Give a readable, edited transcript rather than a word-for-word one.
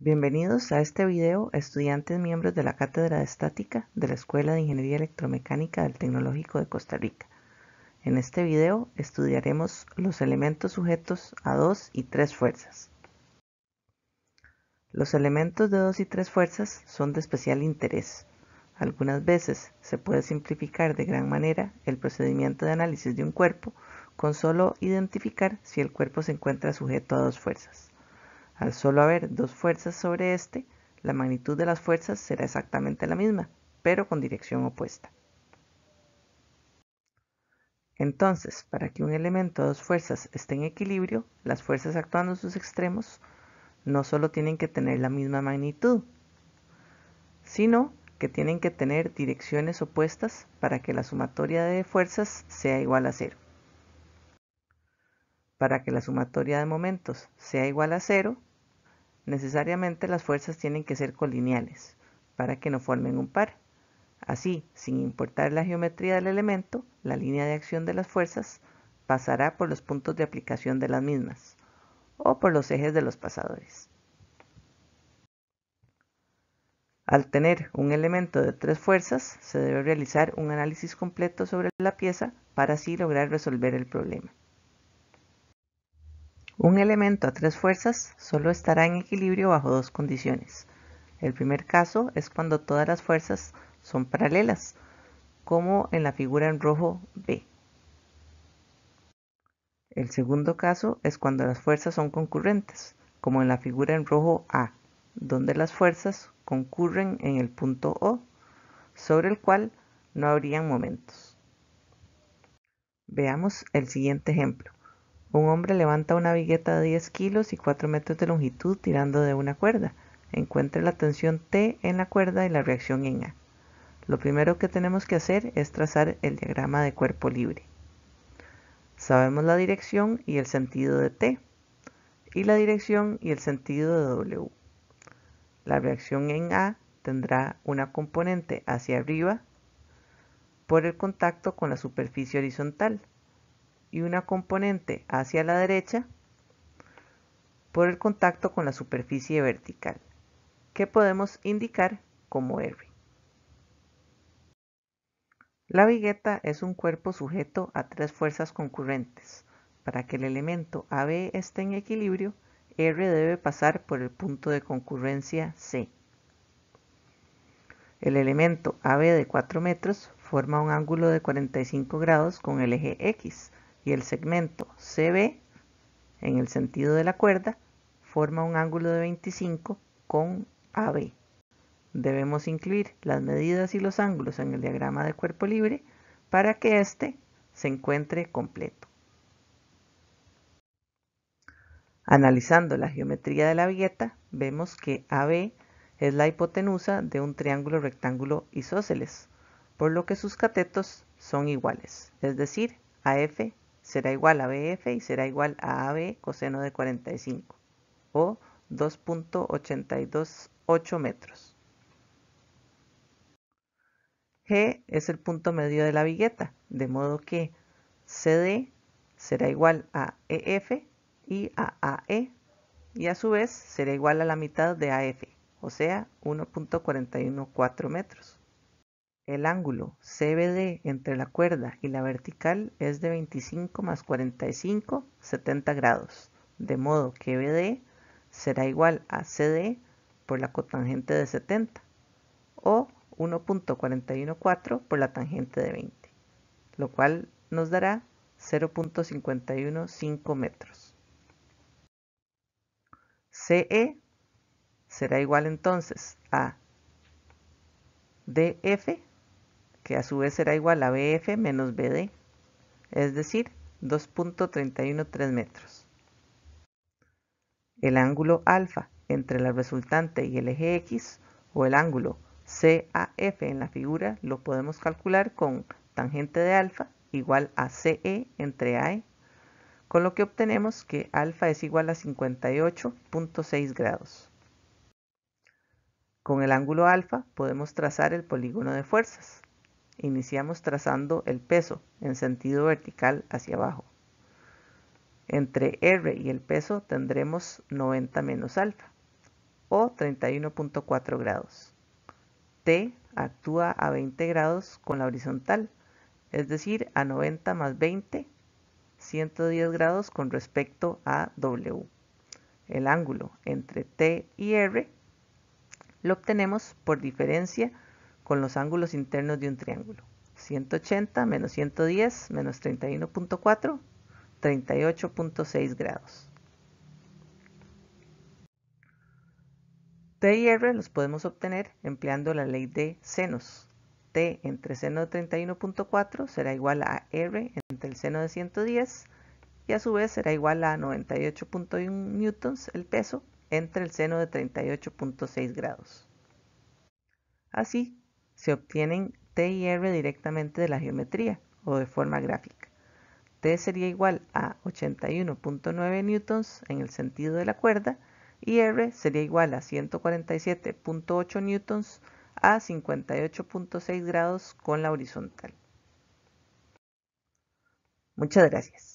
Bienvenidos a este video, estudiantes miembros de la Cátedra de Estática de la Escuela de Ingeniería Electromecánica del Tecnológico de Costa Rica. En este video estudiaremos los elementos sujetos a 2 y 3 fuerzas. Los elementos de 2 y 3 fuerzas son de especial interés. Algunas veces se puede simplificar de gran manera el procedimiento de análisis de un cuerpo con solo identificar si el cuerpo se encuentra sujeto a 2 fuerzas. Al solo haber 2 fuerzas sobre este, la magnitud de las fuerzas será exactamente la misma, pero con dirección opuesta. Entonces, para que un elemento a 2 fuerzas esté en equilibrio, las fuerzas actuando en sus extremos no solo tienen que tener la misma magnitud, sino que tienen que tener direcciones opuestas para que la sumatoria de fuerzas sea igual a 0. Para que la sumatoria de momentos sea igual a 0, necesariamente las fuerzas tienen que ser colineales, para que no formen un par. Así, sin importar la geometría del elemento, la línea de acción de las fuerzas pasará por los puntos de aplicación de las mismas, o por los ejes de los pasadores. Al tener un elemento de 3 fuerzas, se debe realizar un análisis completo sobre la pieza para así lograr resolver el problema. Un elemento a 3 fuerzas solo estará en equilibrio bajo 2 condiciones. El primer caso es cuando todas las fuerzas son paralelas, como en la figura en rojo B. El segundo caso es cuando las fuerzas son concurrentes, como en la figura en rojo A, donde las fuerzas concurren en el punto O, sobre el cual no habrían momentos. Veamos el siguiente ejemplo. Un hombre levanta una vigueta de 10 kilos y 4 metros de longitud tirando de una cuerda. Encuentre la tensión T en la cuerda y la reacción en A. Lo primero que tenemos que hacer es trazar el diagrama de cuerpo libre. Sabemos la dirección y el sentido de T, y la dirección y el sentido de W. La reacción en A tendrá una componente hacia arriba por el contacto con la superficie horizontal y una componente hacia la derecha por el contacto con la superficie vertical, que podemos indicar como R. La vigueta es un cuerpo sujeto a 3 fuerzas concurrentes. Para que el elemento AB esté en equilibrio, R debe pasar por el punto de concurrencia C. El elemento AB de 4 metros forma un ángulo de 45 grados con el eje X y el segmento CB, en el sentido de la cuerda, forma un ángulo de 25 con AB. Debemos incluir las medidas y los ángulos en el diagrama de cuerpo libre para que éste se encuentre completo. Analizando la geometría de la vigueta, vemos que AB es la hipotenusa de un triángulo rectángulo isósceles, por lo que sus catetos son iguales, es decir, AF será igual a BF y será igual a AB coseno de 45, o 2.828 metros. G es el punto medio de la vigueta, de modo que CD será igual a EF y a AE, y a su vez será igual a la mitad de AF, o sea, 1.414 metros. El ángulo CBD entre la cuerda y la vertical es de 25 más 45, 70 grados, de modo que BD será igual a CD por la cotangente de 70, o 1.414 por la tangente de 20, lo cual nos dará 0.515 metros. CE será igual entonces a DF, que a su vez será igual a BF menos BD, es decir, 2.313 metros. El ángulo alfa entre la resultante y el eje X, o el ángulo CAF en la figura, lo podemos calcular con tangente de alfa igual a CE entre AE, con lo que obtenemos que alfa es igual a 58.6 grados. Con el ángulo alfa podemos trazar el polígono de fuerzas. Iniciamos trazando el peso en sentido vertical hacia abajo. Entre R y el peso tendremos 90 menos alfa, o 31.4 grados. T actúa a 20 grados con la horizontal, es decir, a 90 más 20, 110 grados con respecto a W. El ángulo entre T y R lo obtenemos por diferencia con los ángulos internos de un triángulo. 180 menos 110 menos 31.4, 38.6 grados. T y R los podemos obtener empleando la ley de senos. T entre seno de 31.4 será igual a R entre el seno de 110 y a su vez será igual a 98.1 newtons el peso entre el seno de 38.6 grados. Así se obtienen T y R directamente de la geometría o de forma gráfica. T sería igual a 81.9 newtons en el sentido de la cuerda y R sería igual a 147.8 newtons a 58.6 grados con la horizontal. Muchas gracias.